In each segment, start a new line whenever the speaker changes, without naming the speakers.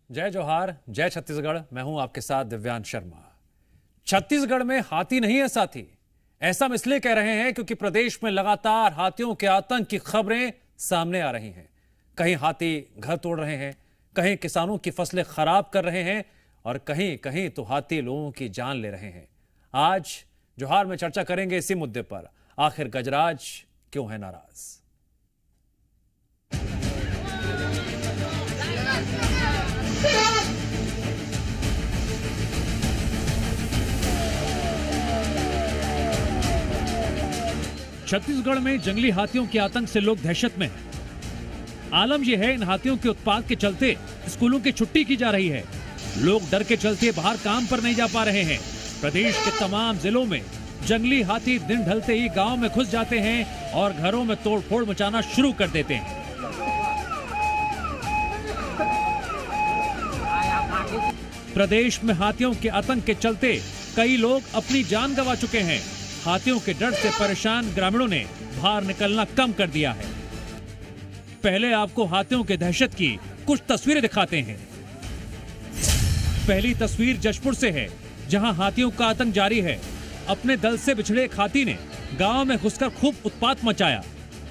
जय जोहार, जय छत्तीसगढ़। मैं हूं आपके साथ दिव्यांश शर्मा। छत्तीसगढ़ में हाथी नहीं है साथी। ऐसा हम इसलिए कह रहे हैं क्योंकि प्रदेश में लगातार हाथियों के आतंक की खबरें सामने आ रही हैं। कहीं हाथी घर तोड़ रहे हैं, कहीं किसानों की फसलें खराब कर रहे हैं और कहीं कहीं तो हाथी लोगों की जान ले रहे हैं। आज जोहार में चर्चा करेंगे इसी मुद्दे पर। आखिर गजराज क्यों है नाराज? छत्तीसगढ़ में जंगली हाथियों के आतंक से लोग दहशत में हैं। आलम यह है, इन हाथियों के उत्पात के चलते स्कूलों की छुट्टी की जा रही है। लोग डर के चलते बाहर काम पर नहीं जा पा रहे हैं। प्रदेश के तमाम जिलों में जंगली हाथी दिन ढलते ही गांव में घुस जाते हैं और घरों में तोड़फोड़ मचाना शुरू कर देते हैं। प्रदेश में हाथियों के आतंक के चलते कई लोग अपनी जान गंवा चुके हैं। हाथियों के डर से परेशान ग्रामीणों ने बाहर निकलना कम कर दिया है। पहले आपको हाथियों के दहशत की कुछ तस्वीरें दिखाते हैं। पहली तस्वीर जशपुर से है, जहां हाथियों का आतंक जारी है। अपने दल से बिछड़े एक हाथी ने गांव में घुसकर खूब उत्पात मचाया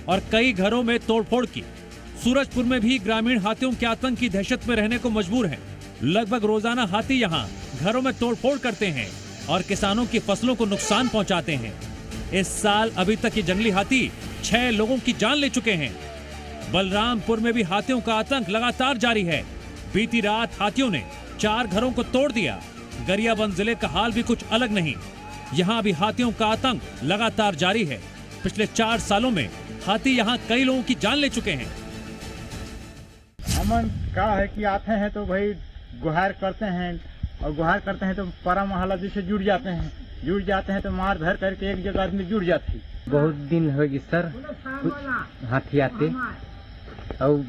और कई घरों में तोड़फोड़ की। सूरजपुर में भी ग्रामीण हाथियों के आतंक की दहशत में रहने को मजबूर हैं। लगभग रोजाना हाथी यहां घरों में तोड़फोड़ करते हैं और किसानों की फसलों को नुकसान पहुंचाते हैं। इस साल अभी तक ये जंगली हाथी 6 लोगों की जान ले चुके हैं। बलरामपुर में भी हाथियों का आतंक लगातार जारी है। बीती रात हाथियों ने 4 घरों को तोड़ दिया। गरियाबंद जिले का हाल भी कुछ अलग नहीं। यहाँ भी हाथियों का आतंक लगातार जारी है। पिछले 4 सालों में हाथी यहाँ कई लोगों की जान ले चुके हैं।
अमन का है कि आते हैं तो भाई गुहार करते हैं और गुहार करते हैं तो पारा मोहल्ला से जुड़ जाते हैं तो मार धर करके एक जगह आदमी जुड़ जाती है।
बहुत दिन होगी सर हाथी आते और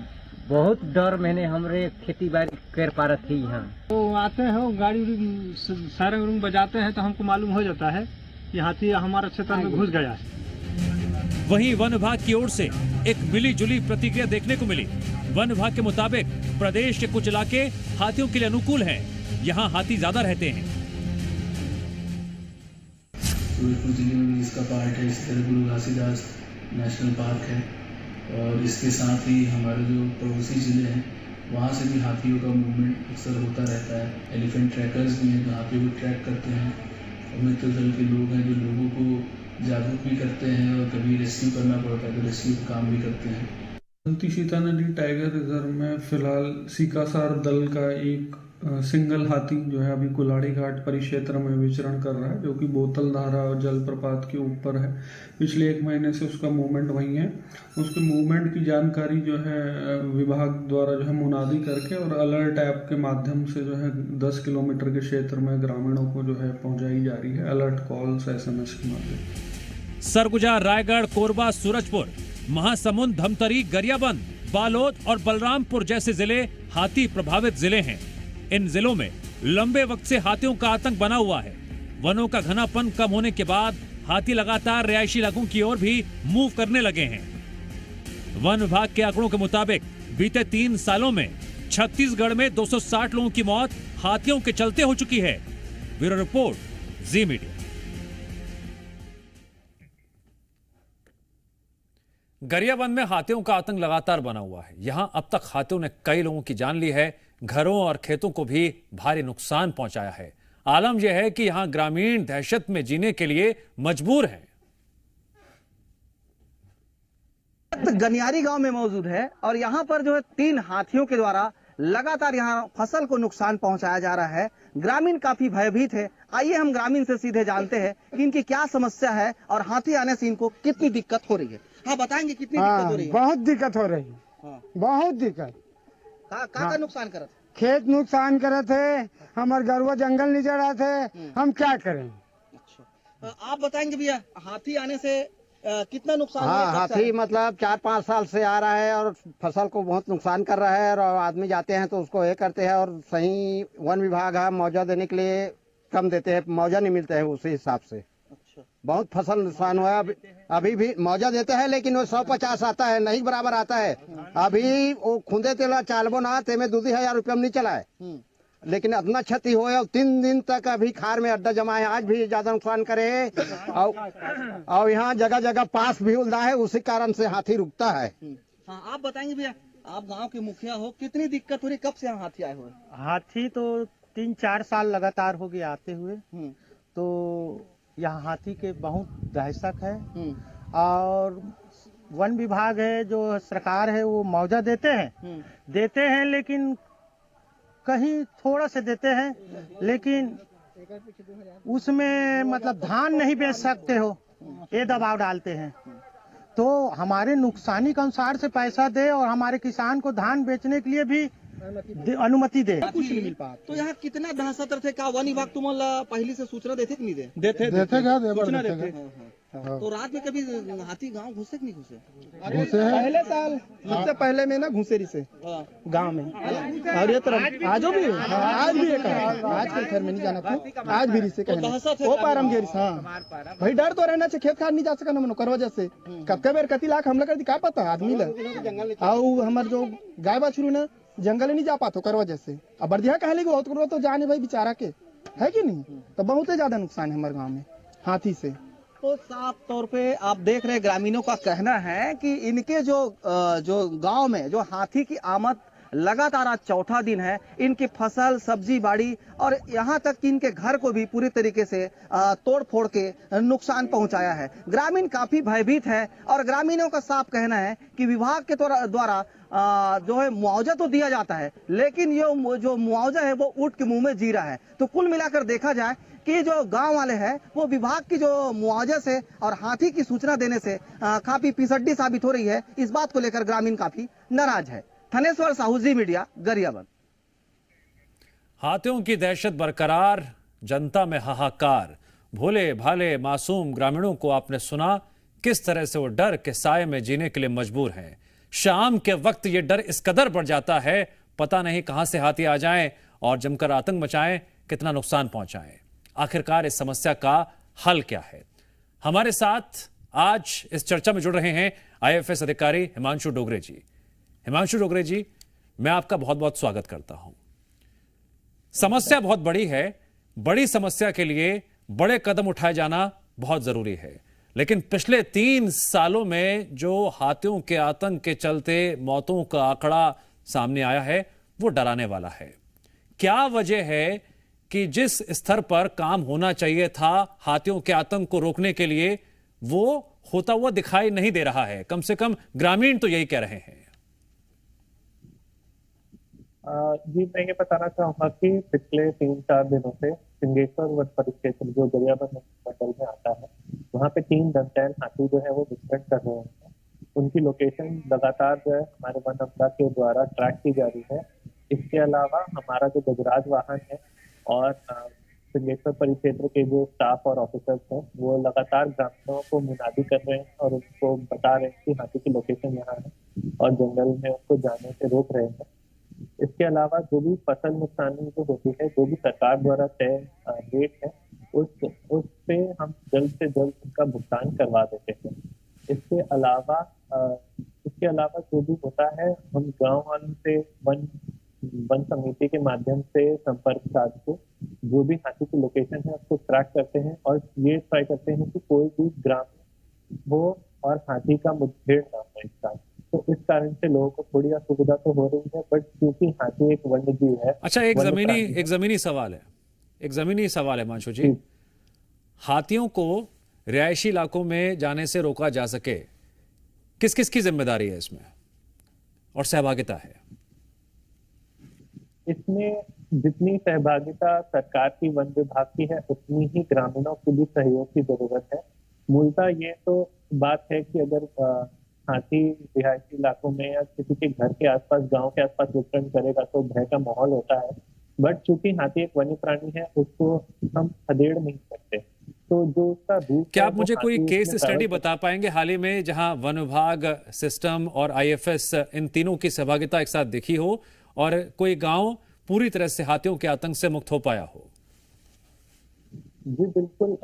बहुत डर मैंने हमरे खेती बाड़ी कर पा रही थी। यहाँ
तो आते हैं गाड़ी सारे रूम बजाते हैं तो हमको मालूम हो जाता है कि हाथी हमारे क्षेत्र में घुस गया है।
वहीं वन विभाग की ओर से एक मिली जुली प्रतिक्रिया देखने को मिली। वन विभाग के मुताबिक प्रदेश के कुछ इलाके हाथियों के लिए अनुकूल हैं। यहाँ हाथी ज्यादा रहते हैं।
सूरजपुर जिले में भी इसका पार्ट है। इसी तरह गुरु घासीदास नेशनल पार्क है और इसके साथ ही हमारे जो पड़ोसी जिले हैं वहाँ से भी हाथियों का मूवमेंट अक्सर होता रहता है। एलिफेंट ट्रैकर्स भी हैं जो हाथियों को ट्रैक करते हैं और मित्र दल के लोग हैं जो लोगों को जागरूक भी करते हैं और कभी रेस्क्यू करना पड़ता है तो रेस्क्यू का काम भी करते हैं।
सीता नदी टाइगर रिजर्व में फिलहाल सीकासार दल का एक सिंगल हाथी जो है अभी कुलाड़ी घाट परिक्षेत्र में विचरण कर रहा है, जो कि बोतल धारा और जलप्रपात के ऊपर है। पिछले 1 महीने से उसका मूवमेंट वहीं है। उसके मूवमेंट की जानकारी जो है विभाग द्वारा जो है मुनादी करके और अलर्ट ऐप के माध्यम से जो है 10 किलोमीटर के क्षेत्र में ग्रामीणों को जो है पहुंचाई जा रही है। अलर्ट कॉल्स SMS के माध्यम।
सरगुजा, रायगढ़, कोरबा, सूरजपुर, महासमुंद, धमतरी, गरियाबंद, बालोद और बलरामपुर जैसे जिले हाथी प्रभावित जिले हैं। इन जिलों में लंबे वक्त से हाथियों का आतंक बना हुआ है। वनों का घनापन कम होने के बाद हाथी लगातार रिहायशी इलाकों की ओर भी मूव करने लगे हैं। वन विभाग के आंकड़ों के मुताबिक बीते 3 सालों में छत्तीसगढ़ में 260 लोगों की मौत हाथियों के चलते हो चुकी है। ब्यूरो रिपोर्ट, जी मीडिया। गरियाबंद में हाथियों का आतंक लगातार बना हुआ है। यहां अब तक हाथियों ने कई लोगों की जान ली है। घरों और खेतों को भी भारी नुकसान पहुंचाया है। आलम यह है कि यहां ग्रामीण दहशत में जीने के लिए मजबूर हैं।
गनियारी गांव में मौजूद है और यहां पर जो है 3 हाथियों के द्वारा लगातार यहां फसल को नुकसान पहुंचाया जा रहा है। ग्रामीण काफी भयभीत है। आइए हम ग्रामीण से सीधे जानते हैं कि इनकी क्या समस्या है और हाथी आने से इनको कितनी दिक्कत हो रही है। हाँ, बताएंगे कितनी दिक्कत हो रही है?
बहुत दिक्कत हो रही है। बहुत दिक्कत।
का नुकसान करत?
खेत नुकसान करे थे, हमारे गरुआ जंगल नीचे रहे थे, हम क्या करें?
अच्छा, आप बताएंगे भैया हाथी आने से कितना नुकसान?
हाँ, हाथी मतलब 4-5 साल से आ रहा है और फसल को बहुत नुकसान कर रहा है और आदमी जाते हैं तो उसको ये करते हैं और सही वन विभाग है मुआवजा देने के लिए कम देते हैं, मुआवजा नहीं मिलता है उसी हिसाब से।
बहुत फसल नुकसान हुआ है। अभी भी मुआवजा देते हैं लेकिन वो 150 आता है, नहीं बराबर आता है। अभी वो खुदे तेला चालबो ना ते में 2,000 रुपया में नहीं चला है, लेकिन इतना क्षति हुआ है। 3 दिन तक अभी खार में अड्डा जमा है, आज भी ज्यादा नुकसान करे। और यहाँ जगह जगह पास भी उलझा है, उसी कारण से हाथी रुकता है।
हाँ, आप बताएंगे भैया, आप गांव के मुखिया हो, कितनी दिक्कत हो रही, कब से यहाँ हाथी आए हुए?
हाथी तो 3-4 साल लगातार हो गए आते हुए। तो यहाँ हाथी के बहुत दहशत है। और वन विभाग है, जो सरकार है, वो मुआवजा देते हैं लेकिन कहीं थोड़ा से देते हैं, लेकिन उसमें मतलब धान नहीं बेच सकते हो, ये दबाव डालते हैं। तो हमारे नुकसानी के अनुसार से पैसा दे और हमारे किसान को धान बेचने के लिए भी अनुमति दे।
कुछ नहीं मिल पा। तो यहाँ कितना दहशत रहते का वन विभाग तुम्हारा पहले से सूचना देते कि नहीं दे?
देते
तो रात में कभी हाथी गांव घुसे कि नहीं घुसे?
पहले साल सबसे पहले में ना घुसेरी से गांव में, और ये तरफ आजो भी आज भी एक आज के घर में नहीं जाना था, आज भी रिसे कहना वो पारम गेरी। हाँ भाई, डर तो रहना चाहिए, खेत खार नहीं जा सका ना मनो करवा जैसे कब बेर कति लाख हमला कर दी का पता आदमी ला। और हमार जो गाय बाछरू ना जंगल नहीं जा पाते करवा जैसे, अब बर्दिया कहले बहुत करो तो जाने भाई बेचारा के है कि नहीं। तो बहुत ही ज्यादा नुकसान है हमारे गाँव में हाथी से।
तो साफ तौर पे आप देख रहे ग्रामीणों का कहना है कि इनके जो गांव में जो हाथी की आमद लगातार आज चौथा दिन है, इनकी फसल सब्जी बाड़ी और यहाँ तक कि इनके घर को भी पूरी तरीके से तोड़ फोड़ के नुकसान पहुंचाया है। ग्रामीण काफी भयभीत है और ग्रामीणों का साफ कहना है कि विभाग के द्वारा जो है मुआवजा तो दिया जाता है, लेकिन ये जो मुआवजा है वो ऊंट के मुंह में जी रहा है। तो कुल मिलाकर देखा जाए कि जो गांव वाले हैं वो विभाग की जो मुआवजे से और हाथी की सूचना देने से काफी पिसड्डी साबित हो रही है। इस बात को लेकर ग्रामीण काफी नाराज है। थनेश्वर साहू, जी मीडिया, गरियाबंद।
हाथियों की दहशत बरकरार, जनता में हाहाकार। भोले भाले मासूम ग्रामीणों को आपने सुना किस तरह से वो डर के साए में जीने के लिए मजबूर हैं। शाम के वक्त ये डर इस कदर बढ़ जाता है, पता नहीं कहां से हाथी आ जाएं और जमकर आतंक मचाएं, कितना नुकसान पहुंचाएं। आखिरकार इस समस्या का हल क्या है? हमारे साथ आज इस चर्चा में जुड़ रहे हैं आईएफएस अधिकारी हिमांशु डोगरे जी। हिमांशु डोगरे जी, मैं आपका बहुत बहुत स्वागत करता हूं। समस्या बहुत बड़ी है, बड़ी समस्या के लिए बड़े कदम उठाए जाना बहुत जरूरी है, लेकिन पिछले 3 सालों में जो हाथियों के आतंक के चलते मौतों का आंकड़ा सामने आया है वो डराने वाला है। क्या वजह है कि जिस स्तर पर काम होना चाहिए था हाथियों के आतंक को रोकने के लिए, वो होता हुआ दिखाई नहीं दे रहा है? कम से कम ग्रामीण तो यही कह रहे हैं।
जी, मैं ये बताना चाहूंगा कि पिछले 3-4 दिनों से सिंगेश्वर वन परिक्षेत्र जो गरियाबंद मंडल में आता है, वहाँ पे 3 दंतैल हाथी जो है वो विचरण कर रहे हैं। उनकी लोकेशन लगातार जो है हमारे वन अमला के द्वारा ट्रैक की जा रही है। इसके अलावा हमारा जो गजराज वाहन है और सिंगेश्वर परिक्षेत्र के जो स्टाफ और ऑफिसर्स हैं वो लगातार ग्रामीणों को मुनादी कर रहे हैं और उनको बता रहे हैं कि हाथी की लोकेशन यहाँ है और जंगल में उनको जाने से रोक रहे हैं। इसके अलावा जो भी फसल नुकसानी जो होती है, जो भी सरकार द्वारा तय रेट है, उस पे हम जल्द से जल्द उनका भुगतान करवा देते हैं। इसके अलावा जो भी होता है, हम गांव वालों से वन समिति के माध्यम से संपर्क साध के जो भी हाथी की लोकेशन है उसको ट्रैक करते हैं और ये ट्राई करते हैं कि कोई भी ग्राम हो और हाथी का मुठभेड़ ना हो इस साथ। तो इस कारण से लोगों को थोड़ी असुविधा तो हो रही है, बट क्योंकि हाथी एक वन्य जीव है।
अच्छा, एक जमीनी सवाल है मांशु जी, हाथियों को रिहायशी इलाकों में जाने से रोका जा सके, किस किस की जिम्मेदारी है इसमें और सहभागिता है?
इसमें जितनी सहभागिता सरकार की, वन विभाग की है, उतनी ही ग्रामीणों की भी सहयोग की जरूरत है। मूलतः ये तो बात है कि अगर हाथी रिहायशी इलाकों में या किसी के घर के आसपास, गांव के आसपास विचरण करेगा तो भय का माहौल होता है, बट चूंकि हाथी एक वन्य प्राणी है उसको हम खदेड़ नहीं सकते। तो जो उसका रूप,
क्या आप मुझे कोई केस स्टडी बता पाएंगे हाल ही में जहां वन विभाग, सिस्टम और आईएफएस इन तीनों की सहभागिता एक साथ दिखी हो और कोई गांव पूरी तरह से हाथियों के आतंक से मुक्त हो पाया हो?
जी बिल्कुल,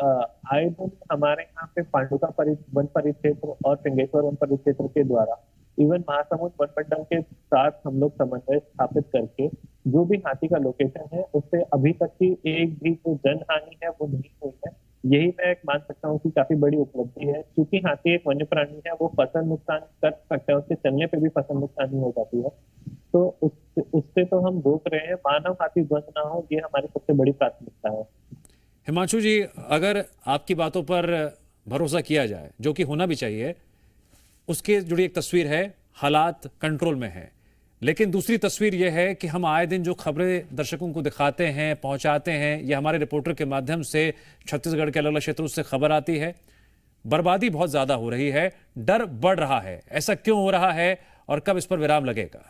आए दिन हमारे यहाँ पे पांडुका वन परिक्षेत्र और सिंगेश्वर वन परिक्षेत्र के द्वारा इवन महासमुंद वन मंडल के साथ हम लोग समन्वय स्थापित करके जो भी हाथी का लोकेशन है उससे अभी तक की एक भी जो जन हानि है वो नहीं हुई है। यही मैं एक मान सकता हूँ कि काफी बड़ी उपलब्धि है, क्योंकि हाथी एक वन्य प्राणी है, वो फसल नुकसान कर सकता है, उसके चलने पे भी फसल नुकसानी हो जाती है। तो उससे तो हम रोक रहे हैं, मानव हाथी द्वंद ना हो, ये हमारी सबसे बड़ी प्राथमिकता है।
हिमांशु जी, अगर आपकी बातों पर भरोसा किया जाए, जो कि होना भी चाहिए, उसके जुड़ी एक तस्वीर है, हालात कंट्रोल में है, लेकिन दूसरी तस्वीर यह है कि हम आए दिन जो खबरें दर्शकों को दिखाते हैं, पहुंचाते हैं, या हमारे रिपोर्टर के माध्यम से छत्तीसगढ़ के अलग अलग क्षेत्रों से खबर आती है, बर्बादी बहुत ज्यादा हो रही है, डर बढ़ रहा है। ऐसा क्यों हो रहा है और कब इस पर विराम लगेगा?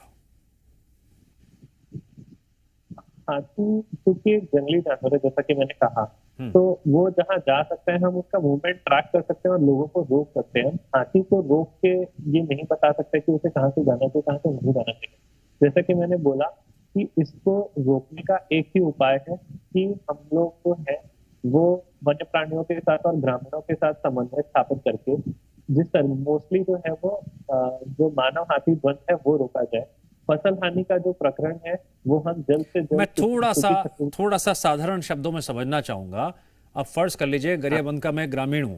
हाथी क्योंकि एक जंगली जानवर है, जैसा कि मैंने कहा, तो वो जहाँ जा सकता है हम उसका मूवमेंट ट्रैक कर सकते हैं और लोगों को रोक सकते हैं। हाथी को रोक के ये नहीं बता सकते कि उसे कहाँ से जाना चाहिए, कहाँ से नहीं जाना चाहिए। जैसा कि मैंने बोला कि इसको रोकने का एक ही उपाय है कि हम लोग जो है वो वन्य प्राणियों के साथ और ग्रामीणों के साथ समन्वय स्थापित करके जिस तरह मोस्टली जो है वो जो मानव हाथी द्वंद है वो रोका जाए। फसल हानि का जो प्रकरण है वो हम जल्द से जल्द,
मैं थोड़ा सा साधारण शब्दों में समझना चाहूंगा। अब फर्ज कर लीजिए गरियाबंद का मैं ग्रामीण हूं,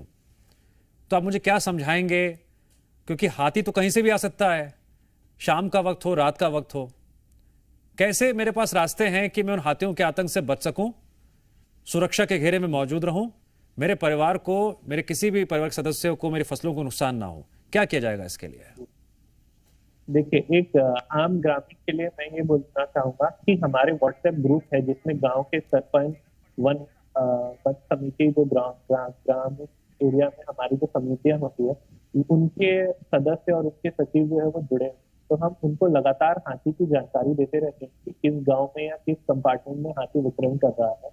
तो आप मुझे क्या समझाएंगे? क्योंकि हाथी तो कहीं से भी आ सकता है, शाम का वक्त हो, रात का वक्त हो। कैसे मेरे पास रास्ते हैं कि मैं उन हाथियों के आतंक से बच सकूं, सुरक्षा के घेरे में मौजूद रहूं, मेरे परिवार को, मेरे किसी भी परिवार सदस्य को, मेरी फसलों को नुकसान ना हो? क्या किया जाएगा इसके लिए?
देखिए, एक आम ग्रामीण के लिए मैं ये बोलना चाहूंगा कि हमारे व्हाट्सएप ग्रुप है जिसमें गांव के सरपंच, वन समिति, जो ग्राम एरिया में हमारी जो समितियां होती है, उनके सदस्य और उनके सचिव जो है वो जुड़े हैं। तो हम उनको लगातार हाथी की जानकारी देते रहते हैं कि किस गांव में या किस कंपार्टमेंट में हाथी विचरण कर रहा है।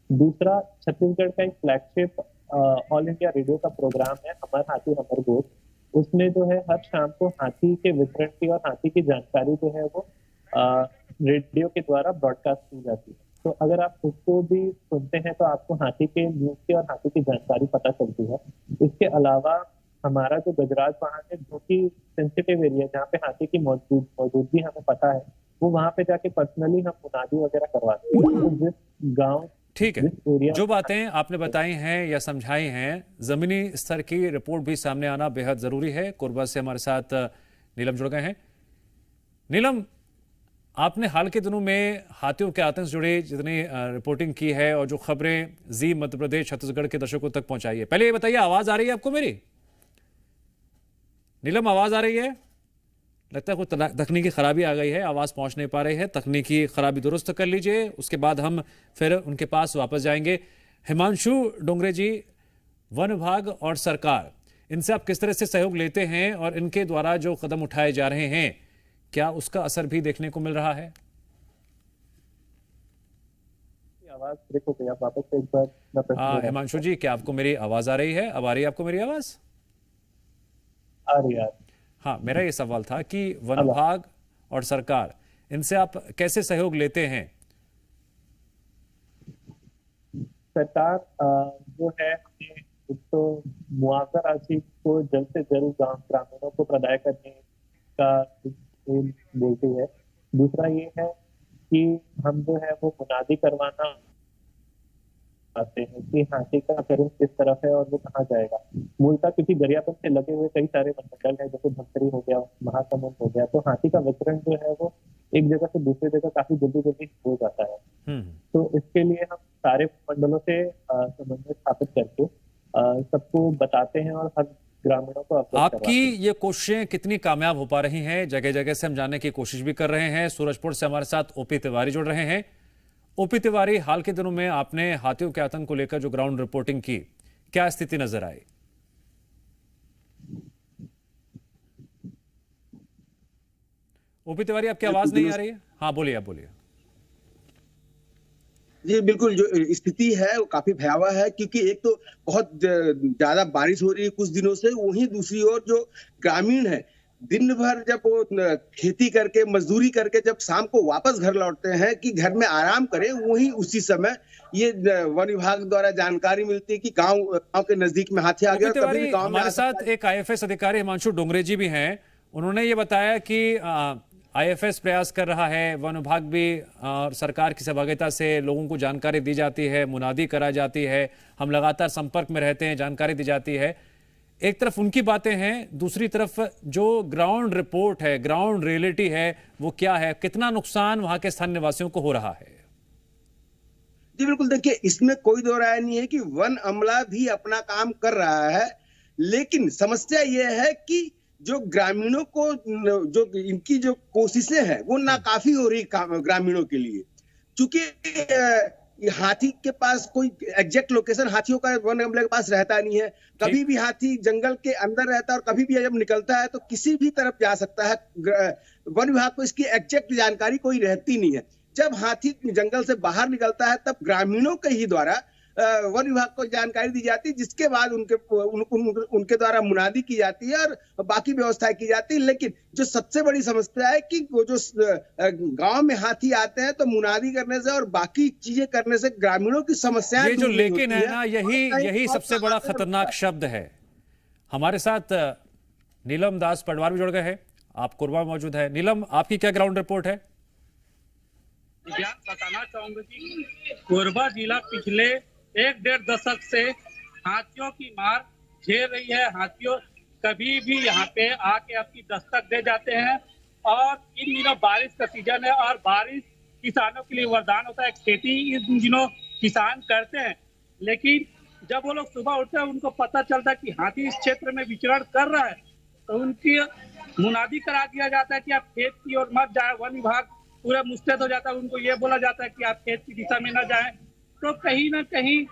दूसरा, छत्तीसगढ़ का एक फ्लैगशिप ऑल इंडिया रेडियो का प्रोग्राम है, हमार हाथी हमर गोठ। उसमें जो है हर शाम को हाथी के वितरण की और हाथी की जानकारी जो है वो रेडियो के द्वारा ब्रॉडकास्ट की जाती है। तो अगर आप उसको भी सुनते हैं तो आपको हाथी के न्यूज की और हाथी की जानकारी पता चलती है। इसके अलावा हमारा जो गजराज वाहन है, जो कि सेंसिटिव एरिया जहाँ पे हाथी की मौजूदगी हमें पता है, वो वहाँ पे जाके पर्सनली हम मुनादी वगैरह करवाते हैं। तो जिस गाँव,
ठीक है, जो बातें आपने बताई हैं या समझाई हैं, जमीनी स्तर की रिपोर्ट भी सामने आना बेहद जरूरी है। कोरबा से हमारे साथ नीलम जुड़ गए हैं। नीलम, आपने हाल के दिनों में हाथियों के आतंक से जुड़े जितनी रिपोर्टिंग की है और जो खबरें जी मध्य प्रदेश, छत्तीसगढ़ के दर्शकों तक पहुंचाई है, पहले ये बताइए, आवाज आ रही है आपको मेरी? नीलम, आवाज आ रही है? लगता है कोई तकनीकी खराबी आ गई है, आवाज पहुंच नहीं पा रही है। तकनीकी खराबी दुरुस्त कर लीजिए, उसके बाद हम फिर उनके पास वापस जाएंगे। हिमांशु डोंगरे जी, वन विभाग और सरकार, इनसे आप किस तरह से सहयोग लेते हैं और इनके द्वारा जो कदम उठाए जा रहे हैं, क्या उसका असर भी देखने को मिल रहा है?
आवाज ब्रेक हो गई, आप वापस से एक बार।
हिमांशु जी, क्या आपको मेरी आवाज आ रही है? अब आ रही है आपको मेरी आवाज?
आ रही है।
हाँ, मेरा ये सवाल था कि वन विभाग और सरकार, इनसे आप कैसे सहयोग लेते हैं?
सरकार जो है एक तो मुआवजा राशि को जल्द से जल्द ग्रामीणों को प्रदान करने का बोलती है। दूसरा ये है कि हम जो है वो मुनादी करवाना आते हैं कि हाथी का चरण किस तरफ है और वो कहाँ जाएगा। मूलतः क्योंकि गरियाबंद से लगे हुए कई सारे मंडल है, जैसे धमतरी हो गया, महासमुंद हो गया, तो हाथी का विचरण जो है वो एक जगह से दूसरी जगह काफी जल्दी हो जाता है। तो इसके लिए हम सारे मंडलों से समन्वय स्थापित करके सबको बताते हैं और हर ग्रामीणों को
आपकी ये कोशिशें कितनी कामयाब हो पा रही हैं? जगह जगह से हम जानने की कोशिश भी कर रहे हैं। सूरजपुर से हमारे साथ ओपी तिवारी जुड़ रहे हैं। ओपी तिवारी, हाल के दिनों में आपने हाथियों के आतंक को लेकर जो ग्राउंड रिपोर्टिंग की, क्या स्थिति नजर आई? ओपी तिवारी, आपकी आवाज नहीं आ रही है? हाँ, बोलिए, आप बोलिए।
जी बिल्कुल, जो स्थिति है वो काफी भयावह है, क्योंकि एक तो बहुत ज्यादा बारिश हो रही है कुछ दिनों से, वहीं दूसरी ओर जो ग्रामीण है दिन भर जब वो खेती करके मजदूरी करके जब शाम को वापस घर लौटते हैं कि घर में आराम करें, वही उसी समय ये वन विभाग द्वारा जानकारी मिलती है कि गांव के नजदीक में हाथी आ गया। कभी भी गांव में
हमारे साथ एक आईएफएस अधिकारी हिमांशु डोंगरे जी भी हैं। उन्होंने ये बताया कि आईएफएस प्रयास कर रहा है, वन विभाग भी और सरकार की सहभागिता से लोगों को जानकारी दी जाती है, मुनादी कराई जाती है, हम लगातार संपर्क में रहते हैं, जानकारी दी जाती है। एक तरफ उनकी बातें हैं, दूसरी तरफ जो ग्राउंड रिपोर्ट है, ग्राउंड रियलिटी है, वो क्या है, कितना नुकसान वहां के स्थानीय निवासियों को हो रहा है।
जी बिल्कुल, देखिए इसमें कोई दो राय नहीं है कि वन अमला भी अपना काम कर रहा है, लेकिन समस्या यह है कि जो ग्रामीणों को जो इनकी जो कोशिशें हैं वो नाकाफी हो रही ग्रामीणों के लिए, क्योंकि हाथी के पास कोई एग्जैक्ट लोकेशन हाथियों का वन अमले के पास रहता नहीं है। कभी भी हाथी जंगल के अंदर रहता है और कभी भी जब निकलता है तो किसी भी तरफ जा सकता है। वन विभाग को इसकी एग्जैक्ट जानकारी कोई रहती नहीं है। जब हाथी जंगल से बाहर निकलता है तब ग्रामीणों के ही द्वारा वन विभाग को जानकारी दी जाती है, जिसके बाद उनके द्वारा मुनादी की जाती है और बाकी व्यवस्थाएं की जाती है। लेकिन जो सबसे बड़ी समस्या है कि वो जो गांव में हाथी आते हैं तो मुनादी करने से और बाकी चीजें करने से ग्रामीणों की समस्याएं
ये जो लेकिन है ना, यही सबसे बड़ा खतरनाक शब्द है। हमारे साथ नीलम दास पटवार भी जुड़ गए हैं, आप कोरबा में मौजूद है। नीलम, आपकी क्या ग्राउंड रिपोर्ट है?
बताना चाहूंगा कि कोरबा जिला पिछले 1-1.5 दशक से हाथियों की मार झेल रही है। हाथियों कभी भी यहाँ पे आके अपनी दस्तक दे जाते हैं और इन दिनों बारिश का सीजन है और बारिश किसानों के लिए वरदान होता है। खेती इन दिनों किसान करते हैं, लेकिन जब वो लोग सुबह उठते हैं उनको पता चलता है कि हाथी इस क्षेत्र में विचरण कर रहा है तो उनकी मुनादी करा दिया जाता है कि आप खेत की ओर मत जाए। वन विभाग पूरा मुस्तैद हो जाता है, उनको ये बोला जाता है कि आप खेत की दिशा में न जाएं। तो कहीं ना कहीं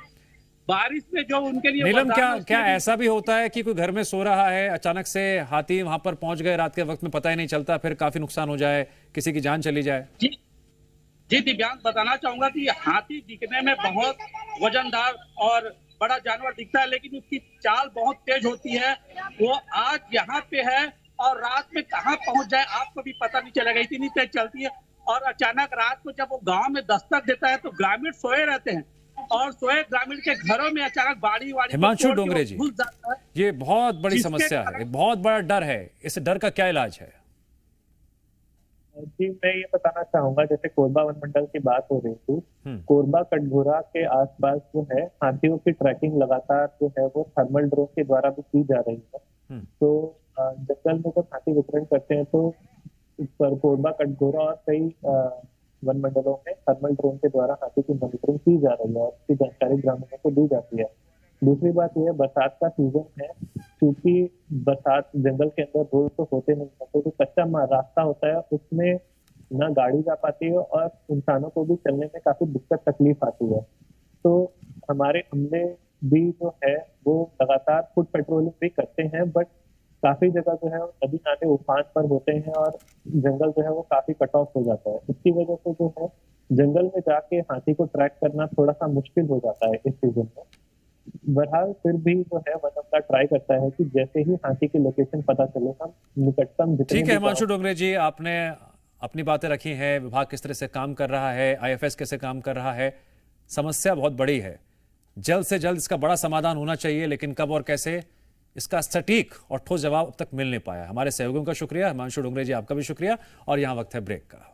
बारिश में जो उनके लिए
नीलम, क्या ऐसा भी होता है कि कोई घर में सो रहा है, अचानक से हाथी वहां पर पहुंच गए, रात के वक्त में पता ही नहीं चलता, फिर काफी नुकसान हो जाए, किसी की जान चली जाए?
जी दिव्यांग, बताना चाहूंगा कि हाथी दिखने में बहुत वजनदार और बड़ा जानवर दिखता है, लेकिन उसकी चाल बहुत तेज होती है। वो आज यहाँ पे है और रात में कहाँ पहुंच जाए आपको भी पता नहीं चलेगा, इतनी तेज चलती है। और अचानक रात को जब वो गांव में दस्तक देता है तो ग्रामीण सोए रहते हैं और सोए ग्रामीण के घरों में अचानक बाड़ी
हिमांशु डोंगरे जी, ये बहुत बड़ी समस्या है, बहुत बड़ा डर है, इस डर का क्या इलाज है?
जी मैं ये बताना चाहूंगा, जैसे कोरबा वन मंडल की बात हो रही थी, कोरबा कटघोरा के आसपास जो है हाथियों की ट्रैकिंग लगातार जो है वो थर्मल ड्रोन के द्वारा भी की जा रही है। तो जंगल में जब हाथी विचरण करते हैं तो कोरबा कटघोरा और कई वन मंडलों में थर्मल ड्रोन के द्वारा हाथी की मॉनिटरिंग की जा रही है और इसकी जानकारी ग्रामीणों को दी जाती है। दूसरी बात यह है, बरसात का सीजन है, क्योंकि बरसात जंगल के अंदर रोड तो होते नहीं है, तो जो कच्चा रास्ता होता है उसमें ना गाड़ी जा पाती है और इंसानों को भी चलने में काफी दिक्कत तकलीफ आती है। तो हमारे अमले भी जो है वो लगातार फुट पेट्रोलिंग भी करते हैं, बट काफी जगह जो है नदी नाले उफान पर होते हैं और जंगल जो है वो काफी कट ऑफ हो जाता है। इसकी वजह से जो है जंगल में जाके हाथी को ट्रैक करना थोड़ा सा मुश्किल हो जाता है इस सीजन में। बहरहाल फिर भी जो है वन अमला ट्राई करता है कि जैसे ही हाथी की लोकेशन पता चले हम निकटतम।
ठीक है हिमांशु डोंगरे जी, आपने अपनी बातें रखी हैं, विभाग किस तरह से काम कर रहा है, आईएफएस कैसे काम कर रहा है। समस्या बहुत बड़ी है, जल्द से जल्द इसका बड़ा समाधान होना चाहिए, लेकिन कब और कैसे, इसका सटीक और ठोस जवाब अब तक मिल नहीं पाया। हमारे सहयोगियों का शुक्रिया, हिमांशु डोंगरे जी आपका भी शुक्रिया। और यहाँ वक्त है ब्रेक का।